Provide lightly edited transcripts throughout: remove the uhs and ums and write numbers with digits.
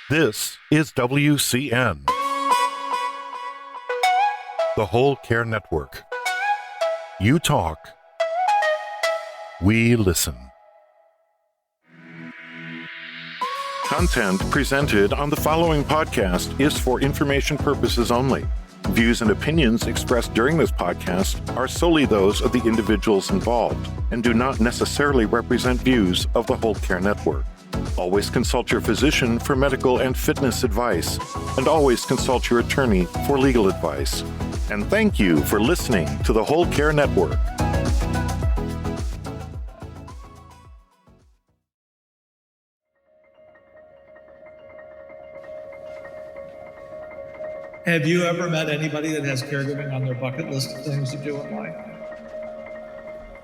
This is WCN, the Whole Care Network. You talk, we listen. Content presented on the following podcast is for information purposes only. Views and opinions expressed during this podcast are solely those of the individuals involved and do not necessarily represent views of the Whole Care Network. Always consult your physician for medical and fitness advice, and always consult your attorney for legal advice. And thank you for listening to the Whole Care Network. Have you ever met anybody that has caregiving on their bucket list of things to do in life?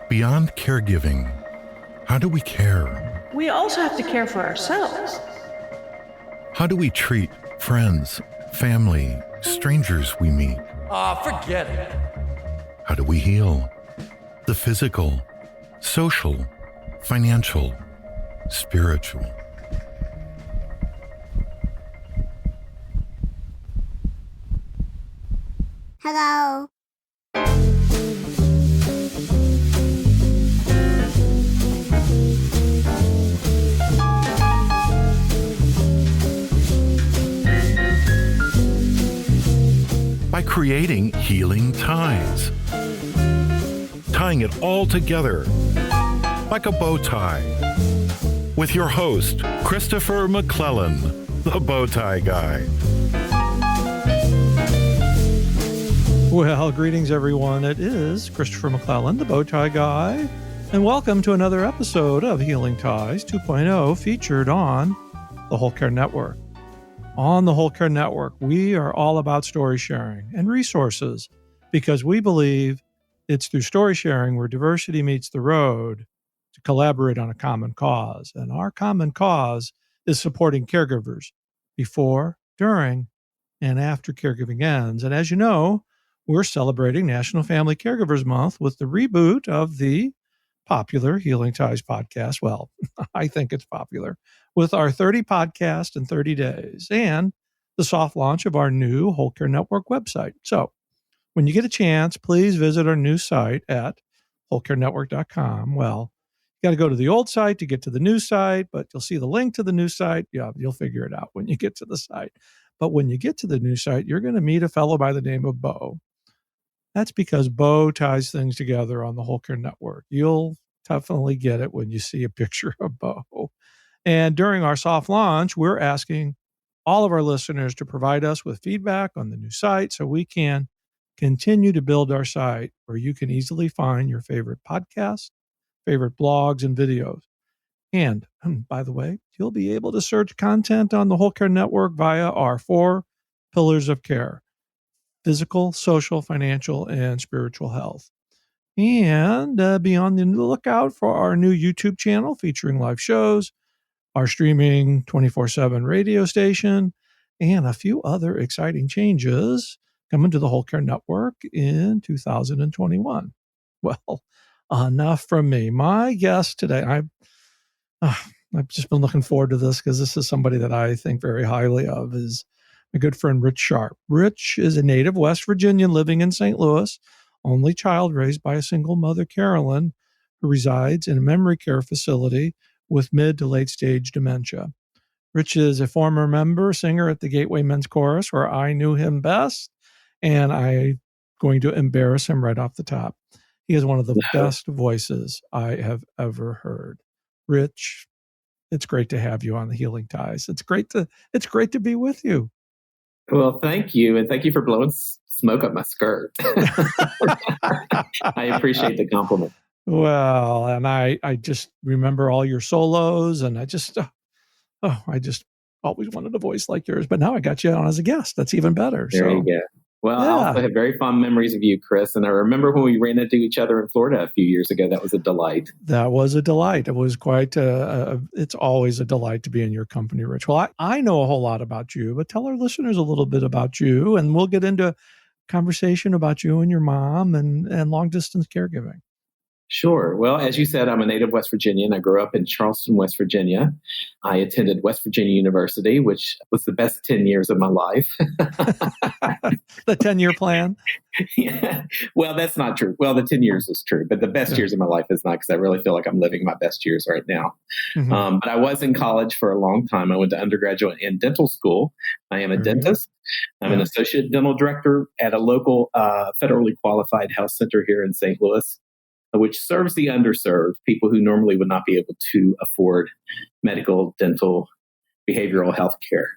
Beyond caregiving, how do we care? We also have to care for ourselves. How do we treat friends, family, strangers we meet? Forget it. How do we heal? The physical, social, financial, spiritual. Hello. By creating healing ties. Tying it all together like a bow tie. With your host, Christopher McClellan, the bow tie guy. Well, greetings, everyone. It is Christopher McClellan, the bow tie guy, and welcome to another episode of Healing Ties 2.0 featured on the Whole Care Network. On the Whole Care Network, we are all about story sharing and resources because we believe it's through story sharing where diversity meets the road to collaborate on a common cause. And our common cause is supporting caregivers before, during, and after caregiving ends. And as you know, we're celebrating National Family Caregivers Month with the reboot of the popular Healing Ties podcast. Well, I think it's popular, with our 30 podcast in 30 days and the soft launch of our new Whole Care Network website. So when you get a chance, please visit our new site at wholecarenetwork.com. Well, you got to go to the old site to get to the new site, but you'll see the link to the new site. Yeah, you'll figure it out when you get to the site. But when you get to the new site, you're going to meet a fellow by the name of Bo. That's because Bo ties things together on the Whole Care Network. You'll definitely get it when you see a picture of Bo. And during our soft launch, we're asking all of our listeners to provide us with feedback on the new site so we can continue to build our site where you can easily find your favorite podcasts, favorite blogs, and videos. And by the way, you'll be able to search content on the Whole Care Network via our 4 pillars of care: physical, social, financial, and spiritual health. And be on the lookout for our new YouTube channel featuring live shows, our streaming 24/7 radio station, and a few other exciting changes coming to the Whole Care Network in 2021. Well, enough from me. My guest today, I've just been looking forward to this because this is somebody that I think very highly of, is my good friend Rich Scharf. Rich is a native West Virginian living in St. Louis, only child raised by a single mother, Carolyn, who resides in a memory care facility with mid to late stage dementia. Rich is a former member, singer at the Gateway Men's Chorus, where I knew him best, and I'm going to embarrass him right off the top. He has one of the best voices I have ever heard. Rich, it's great to have you on the Healing Ties. It's great to be with you. Well, thank you. And thank you for blowing smoke up my skirt. I appreciate the compliment. Well, and I just remember all your solos, and I just always wanted a voice like yours. But now I got you on as a guest. That's even better. There you go. Well, yeah. I also have very fond memories of you, Chris. And I remember when we ran into each other in Florida a few years ago. That was a delight. That was a delight. It was quite it's always a delight to be in your company, Rich. Well, I know a whole lot about you, but tell our listeners a little bit about you, and we'll get into conversation about you and your mom and long-distance caregiving. Sure. Well, as you said, I'm a native West Virginian. I grew up in Charleston, West Virginia. I attended West Virginia University, which was the best 10 years of my life. The 10-year plan? Yeah. Well, that's not true. Well, the 10 years is true, but the best years of my life is not, because I really feel like I'm living my best years right now. Mm-hmm. But I was in college for a long time. I went to undergraduate and dental school. I am a dentist. I'm an associate dental director at a local federally qualified health center here in St. Louis, which serves the underserved, people who normally would not be able to afford medical, dental, behavioral health care.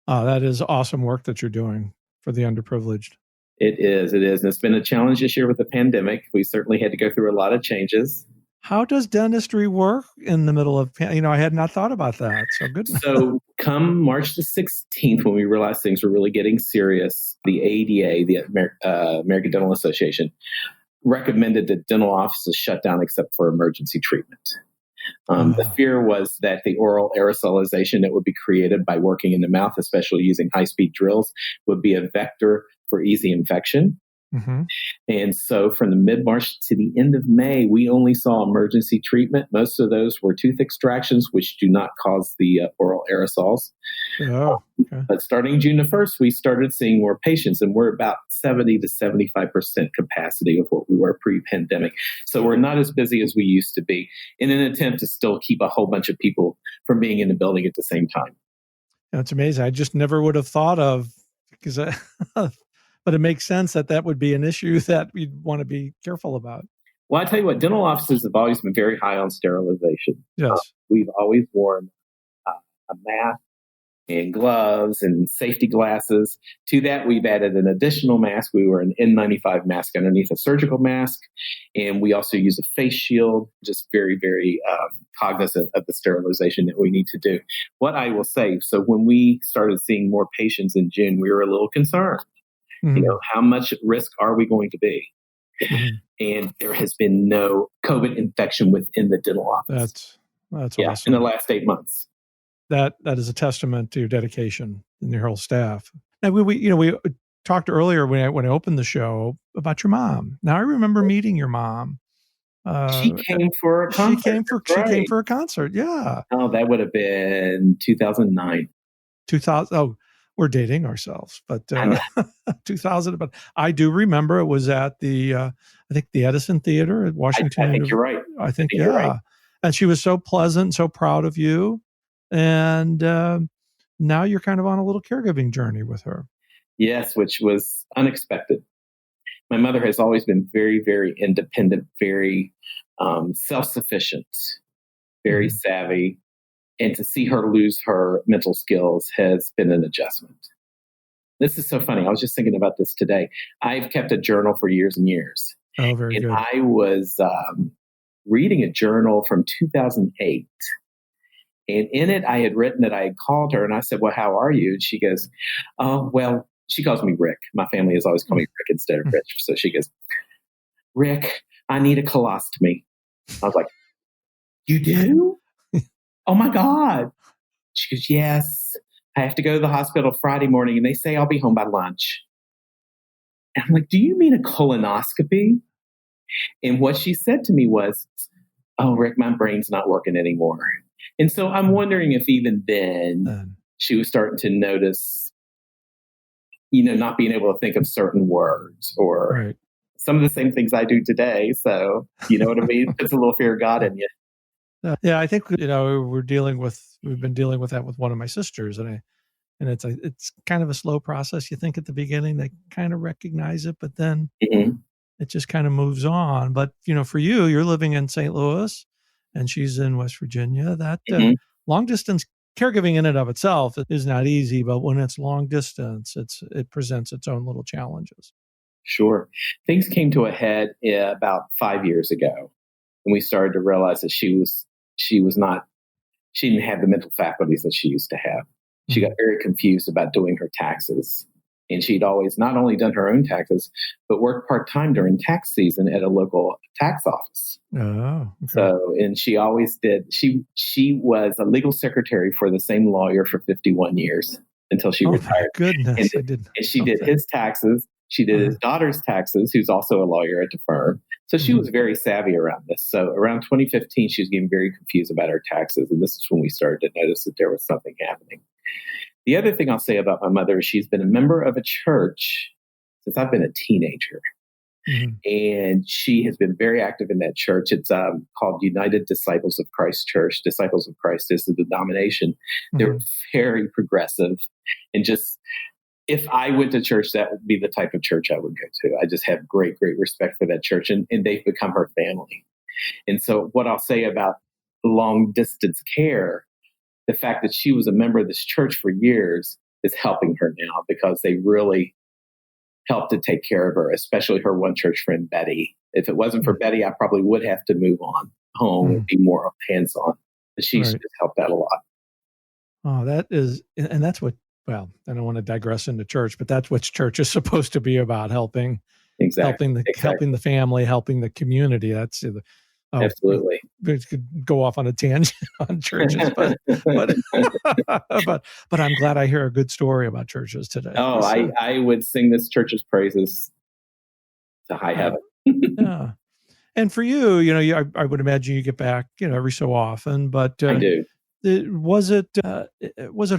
That is awesome work that you're doing for the underprivileged. It is. And it's been a challenge this year with the pandemic. We certainly had to go through a lot of changes. How does dentistry work in the middle of, I had not thought about that. So good. So come March the 16th, when we realized things were really getting serious, the ADA, the American Dental Association, recommended that dental offices shut down except for emergency treatment. The fear was that the oral aerosolization that would be created by working in the mouth, especially using high-speed drills, would be a vector for easy infection. Mm-hmm. And so from the mid-March to the end of May, we only saw emergency treatment. Most of those were tooth extractions, which do not cause the oral aerosols. Oh, okay. But starting June the 1st, we started seeing more patients, and we're about 70 to 75% capacity of what we were pre-pandemic. So we're not as busy as we used to be, in an attempt to still keep a whole bunch of people from being in the building at the same time. That's amazing. I just never would have thought of, because but it makes sense that would be an issue that we'd want to be careful about. Well, I tell you what, dental offices have always been very high on sterilization. Yes. We've always worn a mask and gloves and safety glasses. To that, we've added an additional mask. We wear an N95 mask underneath a surgical mask. And we also use a face shield, just very, very cognizant of the sterilization that we need to do. What I will say, so when we started seeing more patients in June, we were a little concerned. Mm-hmm. How much at risk are we going to be? Mm-hmm. And there has been no COVID infection within the dental office. That's awesome. In the last 8 months. That is a testament to your dedication and your whole staff. Now we talked earlier when I opened the show about your mom. Now I remember meeting your mom. She came for a concert. She came for a concert. Yeah. Oh, that would have been 2009. 2000. Oh, we're dating ourselves, but 2000. But I do remember it was at the I think the Edison Theater at Washington. I think you're right. I think you're right. And she was so pleasant, so proud of you, and now you're kind of on a little caregiving journey with her. Yes, which was unexpected. My mother has always been very, very independent, very self-sufficient, very savvy. And to see her lose her mental skills has been an adjustment. This is so funny. I was just thinking about this today. I've kept a journal for years and years. Oh, very good. I was reading a journal from 2008. And in it, I had written that I had called her and I said, well, how are you? And she goes, oh, well, she calls me Rick. My family has always called me Rick instead of Rich. So she goes, Rick, I need a colostomy. I was like, you do? Oh my God. She goes, yes, I have to go to the hospital Friday morning and they say I'll be home by lunch. And I'm like, do you mean a colonoscopy? And what she said to me was, oh, Rick, my brain's not working anymore. And so I'm wondering if even then she was starting to notice, not being able to think of certain words or some of the same things I do today. So, you know what I mean? It's a little fear of God in you. Yeah, I think we've been dealing with that with one of my sisters, and it's kind of a slow process. You think at the beginning they kind of recognize it, but then it just kind of moves on. But for you're living in St. Louis, and she's in West Virginia. That long distance caregiving in and of itself is not easy, but when it's long distance, it presents its own little challenges. Sure, things came to a head about 5 years ago. And we started to realize that she didn't have the mental faculties that she used to have. She got very confused about doing her taxes. And she'd always not only done her own taxes, but worked part-time during tax season at a local tax office. Oh, okay. So, and she always did. She was a legal secretary for the same lawyer for 51 years until she retired. My goodness. And she did his taxes. She did his daughter's taxes, who's also a lawyer at the firm. So she was very savvy around this. So around 2015, she was getting very confused about her taxes. And this is when we started to notice that there was something happening. The other thing I'll say about my mother is she's been a member of a church since I've been a teenager. And she has been very active in that church. It's called United Disciples of Christ Church. Disciples of Christ is the denomination. They're very progressive. And just, if I went to church, that would be the type of church I would go to. I just have great respect for that church. And they've become her family. And so what I'll say about long distance care, the fact that she was a member of this church for years is helping her now, because they really helped to take care of her, especially her one church friend, Betty. If it wasn't for Betty, I probably would have to move on home and be more hands-on. But she's just helped out a lot. Oh, that is, and that's what, well, I don't want to digress into church, but that's what church is supposed to be about, helping helping the family, helping the community. That's absolutely. We could go off on a tangent on churches, but I'm glad I hear a good story about churches today. Oh, I would sing this church's praises to high heaven. Yeah, and for you, I would imagine you get back, every so often. But I do. Was it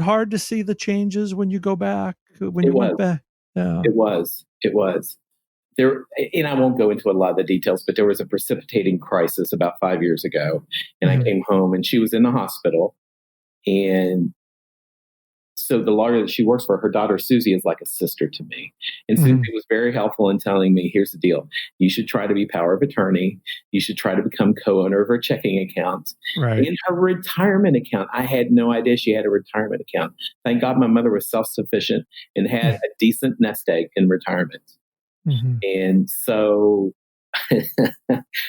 hard to see the changes when you go back? Went back? Yeah, it was. There, and I won't go into a lot of the details, but there was a precipitating crisis about 5 years ago, and I came home and she was in the hospital. And so the lawyer that she works for, her daughter, Susie, is like a sister to me. And Susie was very helpful in telling me, here's the deal. You should try to be power of attorney. You should try to become co-owner of her checking account. Right. In her retirement account. I had no idea she had a retirement account. Thank God my mother was self-sufficient and had a decent nest egg in retirement. And so I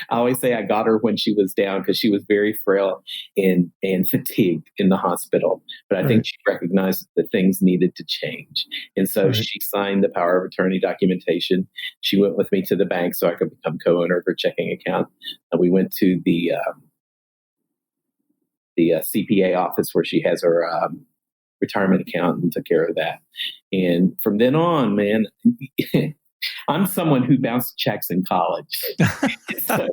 always say I got her when she was down, because she was very frail and fatigued in the hospital. But I think she recognized that things needed to change. And so she signed the power of attorney documentation. She went with me to the bank so I could become co-owner of her checking account. And we went to the CPA office where she has her retirement account and took care of that. And from then on, man, I'm someone who bounced checks in college. And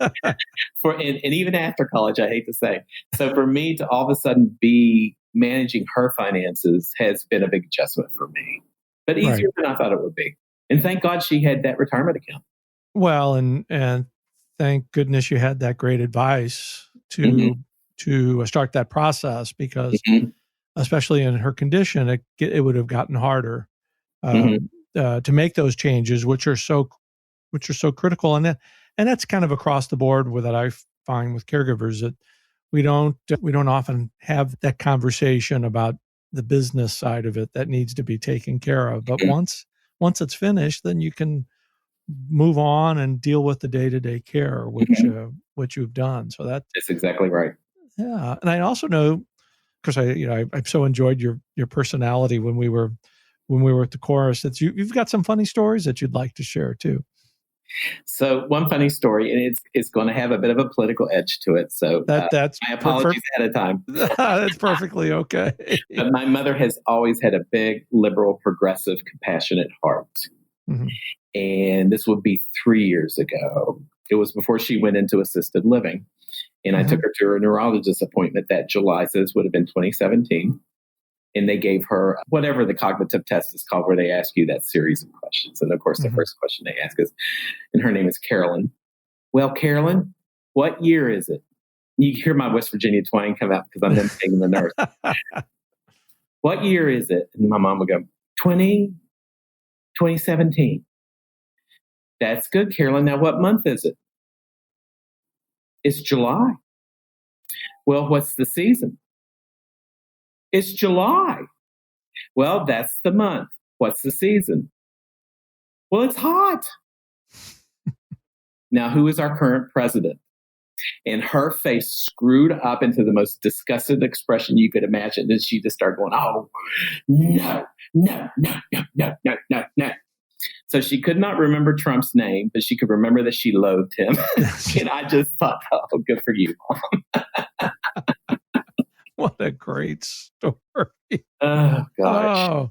even after college, I hate to say. So for me to all of a sudden be managing her finances has been a big adjustment for me, but easier than I thought it would be. And thank God she had that retirement account. Well, and thank goodness you had that great advice to start that process, because especially in her condition, it would have gotten harder. To make those changes, which are so critical, and that's kind of across the board with that I find with caregivers, that we don't often have that conversation about the business side of it that needs to be taken care of. But once it's finished, then you can move on and deal with the day-to-day care, which you've done. So that's exactly right. Yeah, and I also know, because I've so enjoyed your personality when we were at the chorus, that you've got some funny stories that you'd like to share too. So one funny story, and it's going to have a bit of a political edge to it. So that's my apologies ahead of time. That's perfectly okay. But my mother has always had a big, liberal, progressive, compassionate heart. And this would be 3 years ago. It was before she went into assisted living. And I took her to her neurologist appointment that July, so this would have been 2017. And they gave her whatever the cognitive test is called, where they ask you that series of questions. And of course, the first question they ask is, and her name is Carolyn. Well, Carolyn, what year is it? You hear my West Virginia twang come out because I'm then taking the nurse. What year is it? And my mom would go, 2017. That's good, Carolyn. Now, what month is it? It's July. Well, what's the season? It's July. Well, that's the month. What's the season? Well, it's hot. Now, who is our current president? And her face screwed up into the most disgusted expression you could imagine. And she just started going, oh, no. So she could not remember Trump's name, but she could remember that she loathed him. And I just thought, oh, good for you, Mom. What a great story. Oh, gosh. Oh,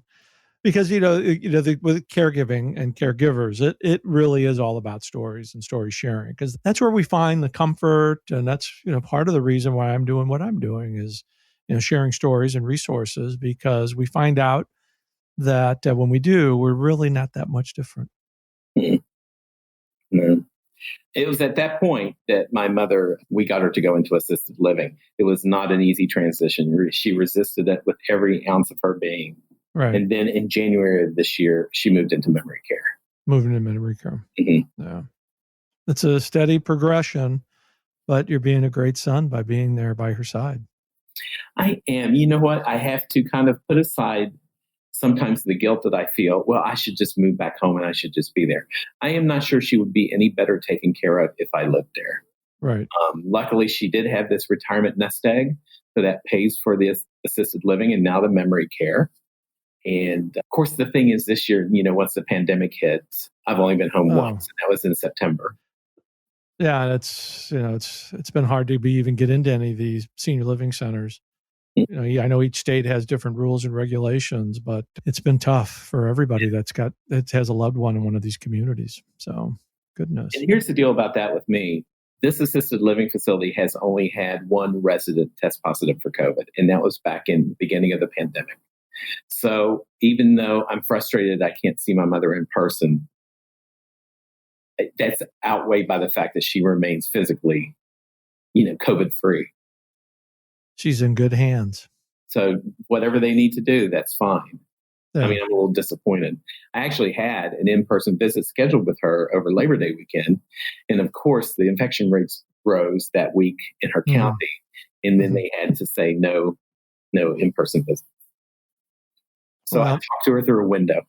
Because, with caregiving and caregivers, it really is all about stories and story sharing, because that's where we find the comfort. And that's, part of the reason why I'm doing what I'm doing is, sharing stories and resources, because we find out that when we do, we're really not that much different. No. It was at that point that my mother, we got her to go into assisted living. It was not an easy transition. She resisted it with every ounce of her being. Right. And then in January of this year, she moved into memory care. Moving into memory care. Mm-hmm. Yeah. It's a steady progression, but you're being a great son by being there by her side. I am. You know what? I have to kind of put aside sometimes the guilt that I feel. Well, I should just move back home and I should just be there. I am not sure she would be any better taken care of if I lived there. Right. Luckily, she did have this retirement nest egg, so that pays for the assisted living and now the memory care. And of course, the thing is this year, once the pandemic hit, I've only been home once, and that was in September. Yeah, it's been hard to even get into any of these senior living centers. I know each state has different rules and regulations, but it's been tough for everybody that has a loved one in one of these communities. So, goodness. And here's the deal about that with me. This assisted living facility has only had one resident test positive for COVID, and that was back in the beginning of the pandemic. So even though I'm frustrated I can't see my mother in person, that's outweighed by the fact that she remains physically, COVID free. She's in good hands. So whatever they need to do, that's fine. Yeah. I mean, I'm a little disappointed. I actually had an in-person visit scheduled with her over Labor Day weekend. And of course, the infection rates rose that week in her county. And then they had to say no in-person visit. So I talked to her through a window.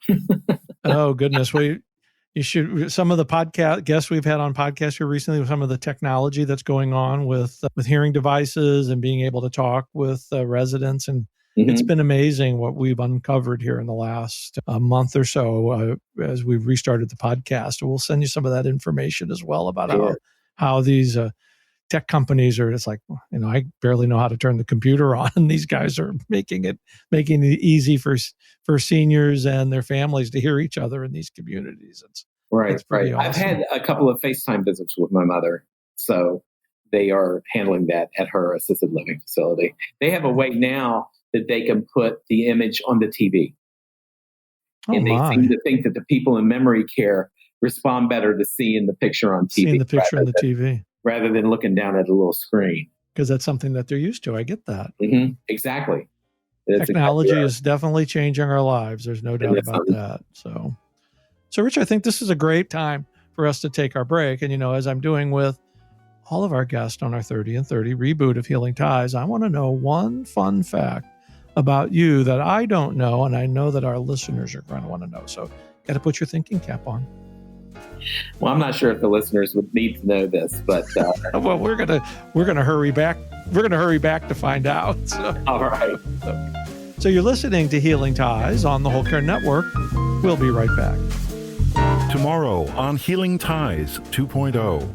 Oh, goodness. Well, you should, some of the podcast guests we've had on podcast here recently, with some of the technology that's going on with hearing devices and being able to talk with residents. And it's been amazing what we've uncovered here in the last month or so as we've restarted the podcast. We'll send you some of that information as well about how these tech companies are. It's like, I barely know how to turn the computer on, and these guys are making it easy for seniors and their families to hear each other in these communities. It's right. Awesome. I've had a couple of FaceTime visits with my mother, so they are handling that at her assisted living facility. They have a way now that they can put the image on the TV, and they seem to think that the people in memory care respond better to seeing the picture on TV. Seeing the picture on the TV. Rather than looking down at a little screen. Because that's something that they're used to. I get that. Mm-hmm. Exactly. Technology is definitely changing our lives. There's no doubt about that. So Rich, I think this is a great time for us to take our break. And, as I'm doing with all of our guests on our 30 and 30 reboot of Healing Ties, I want to know one fun fact about you that I don't know, and I know that our listeners are going to want to know. So got to put your thinking cap on. Well, I'm not sure if the listeners would need to know this, but well, we're gonna hurry back. We're gonna hurry back to find out. So. All right. So you're listening to Healing Ties on the Whole Care Network. We'll be right back. Tomorrow on Healing Ties 2.0.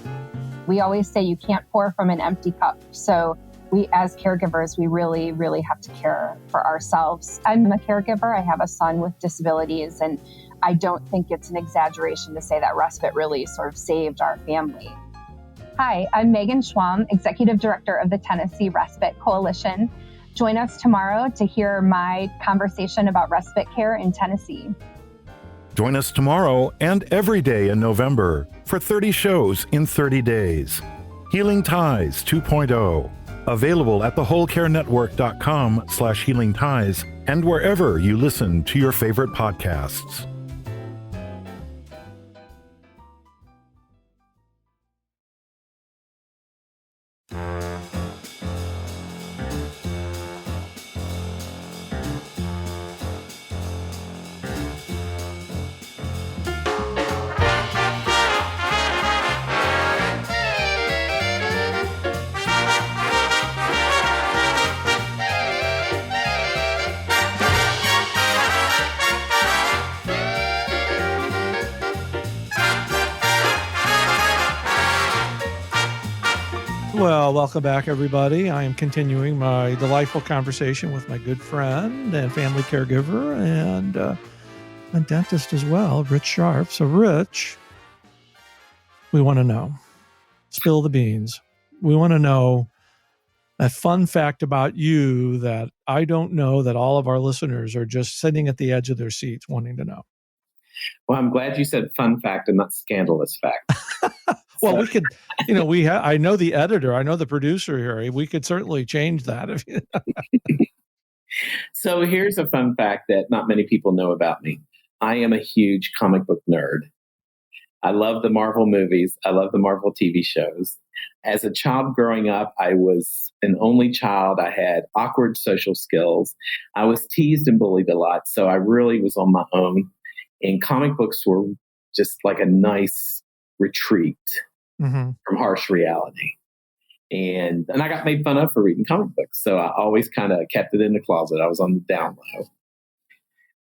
We always say you can't pour from an empty cup. So we, as caregivers, we really, really have to care for ourselves. I'm a caregiver. I have a son with disabilities, and I don't think it's an exaggeration to say that respite really sort of saved our family. Hi, I'm Megan Schwam, Executive Director of the Tennessee Respite Coalition. Join us tomorrow to hear my conversation about respite care in Tennessee. Join us tomorrow and every day in November for 30 shows in 30 days. Healing Ties 2.0. Available at thewholecarenetwork.com/Healing Ties and wherever you listen to your favorite podcasts. Well, welcome back, everybody. I am continuing my delightful conversation with my good friend and family caregiver and a dentist as well, Rich Scharf. So, Rich, we want to know. Spill the beans. We want to know a fun fact about you that I don't know, that all of our listeners are just sitting at the edge of their seats wanting to know. Well, I'm glad you said fun fact and not scandalous fact. Well, we could, I know the editor, I know the producer here. We could certainly change that. So here's a fun fact that not many people know about me. I am a huge comic book nerd. I love the Marvel movies. I love the Marvel TV shows. As a child growing up, I was an only child. I had awkward social skills. I was teased and bullied a lot. So I really was on my own. And comic books were just like a nice retreat from harsh reality. And I got made fun of for reading comic books. So I always kind of kept it in the closet. I was on the down low.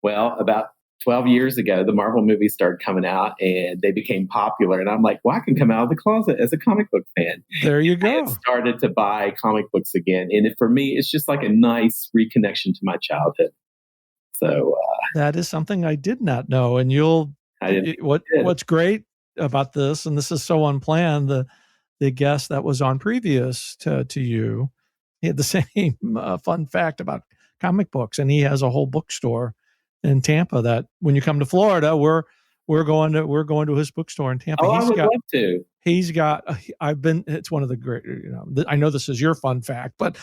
Well, about 12 years ago, the Marvel movies started coming out and they became popular. And I'm like, well, I can come out of the closet as a comic book fan. There you go. I started to buy comic books again. And for me, it's just like a nice reconnection to my childhood. So that is something I did not know. And what's great about this, and this is so unplanned, the guest that was on previous to you, he had the same fun fact about comic books, and he has a whole bookstore in Tampa that when you come to Florida, we're going to his bookstore in Tampa. Oh, I would love to. It's one of the great, I know this is your fun fact, but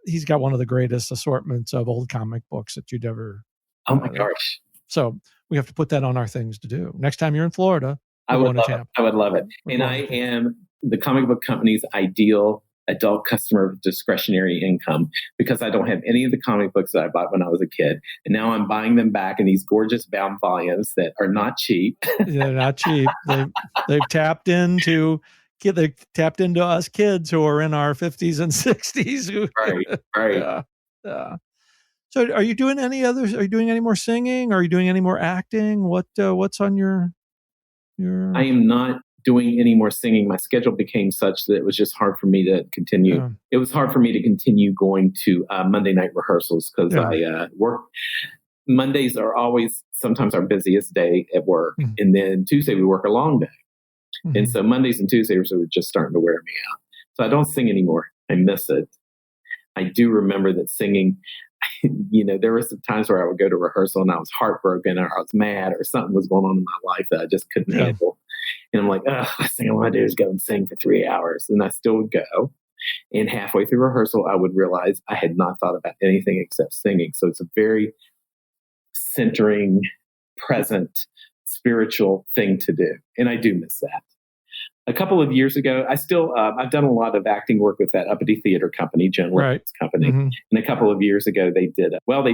he's got one of the greatest assortments of old comic books that you'd ever. Oh my gosh. So we have to put that on our things to do. Next time you're in Florida, I would love it. And I am the comic book company's ideal adult customer with discretionary income because I don't have any of the comic books that I bought when I was a kid. And now I'm buying them back in these gorgeous bound volumes that are not cheap. They're not cheap. They've tapped into us kids who are in our 50s and 60s. Right. Yeah. So are you doing any others? Are you doing any more singing? Are you doing any more acting? What's on your I am not doing any more singing. My schedule became such that it was just hard for me to continue. It was hard for me to continue going to Monday night rehearsals because I work. Mondays are always sometimes our busiest day at work. And then Tuesday we work a long day. And so Mondays and Tuesdays were just starting to wear me out. So I don't sing anymore. I miss it. I do remember that singing, there were some times where I would go to rehearsal and I was heartbroken or I was mad or something was going on in my life that I just couldn't handle. And I'm like, last thing I want to do is go and sing for 3 hours. And I still would go. And halfway through rehearsal, I would realize I had not thought about anything except singing. So it's a very centering, present, spiritual thing to do. And I do miss that. A couple of years ago, I've done a lot of acting work with that Uppity Theater Company, Jen Wilkins' company. And a couple of years ago, they've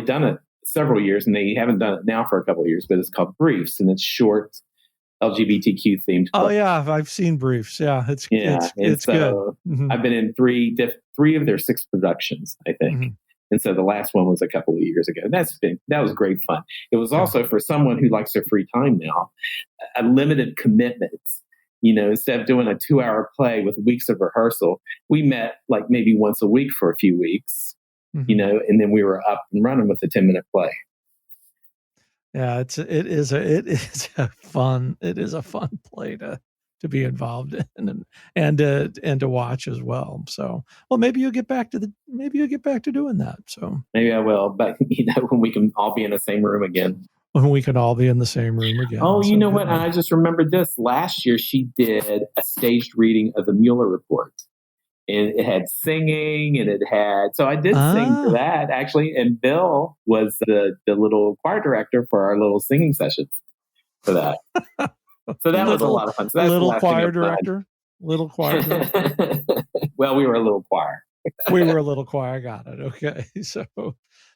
done it several years and they haven't done it now for a couple of years, but it's called Briefs and it's short LGBTQ themed. Oh yeah. I've seen Briefs. Yeah. It's good. I've been in three of their 6 productions, I think. And so the last one was a couple of years ago. That was great fun. It was also for someone who likes their free time now, a limited commitment. Instead of doing a 2-hour play with weeks of rehearsal, we met like maybe once a week for a few weeks, and then we were up and running with a 10-minute play. Yeah, it is a fun play to be involved in and to watch as well. So, well, maybe you'll get back to doing that. So maybe I will, but when we can all be in the same room again. When we can all be in the same room again. Oh, you know what? I just remembered this. Last year, she did a staged reading of the Mueller Report. And it had singing so I did sing for that, actually. And Bill was the little choir director for our little singing sessions for that. So that was a lot of fun. So little choir director? Little choir director? Well, we were a little choir. We were a little choir. Got it. Okay. So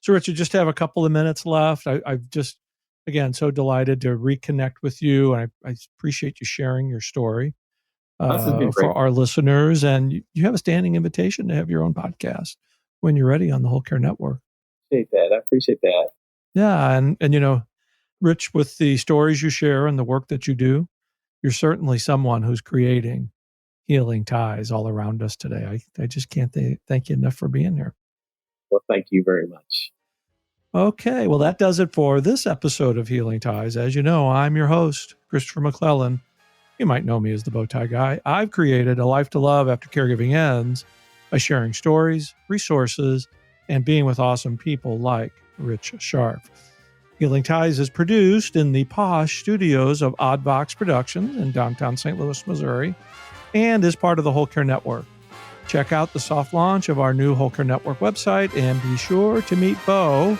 Richard, just have a couple of minutes left. I've just, again, so delighted to reconnect with you. And I appreciate you sharing your story for our listeners. And you have a standing invitation to have your own podcast when you're ready on the Whole Care Network. I appreciate that. Yeah. And Rich, with the stories you share and the work that you do, you're certainly someone who's creating healing ties all around us today. I just can't thank you enough for being here. Well, thank you very much. Okay, well, that does it for this episode of Healing Ties. As you know, I'm your host, Christopher McClellan. You might know me as the Bowtie Guy. I've created a life to love after caregiving ends by sharing stories, resources, and being with awesome people like Rich Scharf. Healing Ties is produced in the posh studios of Oddbox Productions in downtown St. Louis, Missouri, and is part of the Whole Care Network. Check out the soft launch of our new Whole Care Network website and be sure to meet Bo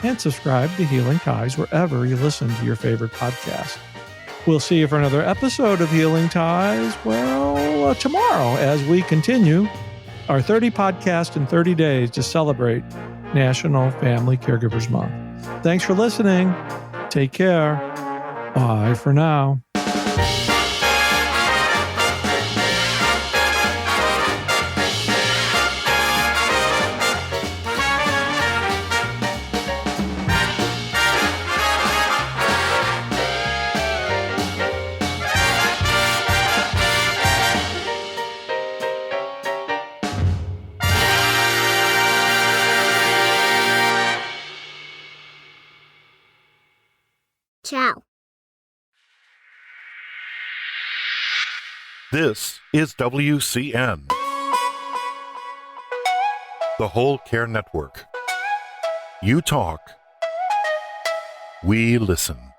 and subscribe to Healing Ties wherever you listen to your favorite podcast. We'll see you for another episode of Healing Ties, tomorrow as we continue our 30 podcast in 30 days to celebrate National Family Caregivers Month. Thanks for listening. Take care. Bye for now. Ciao. This is WCN, the Whole Care Network. You talk, we listen.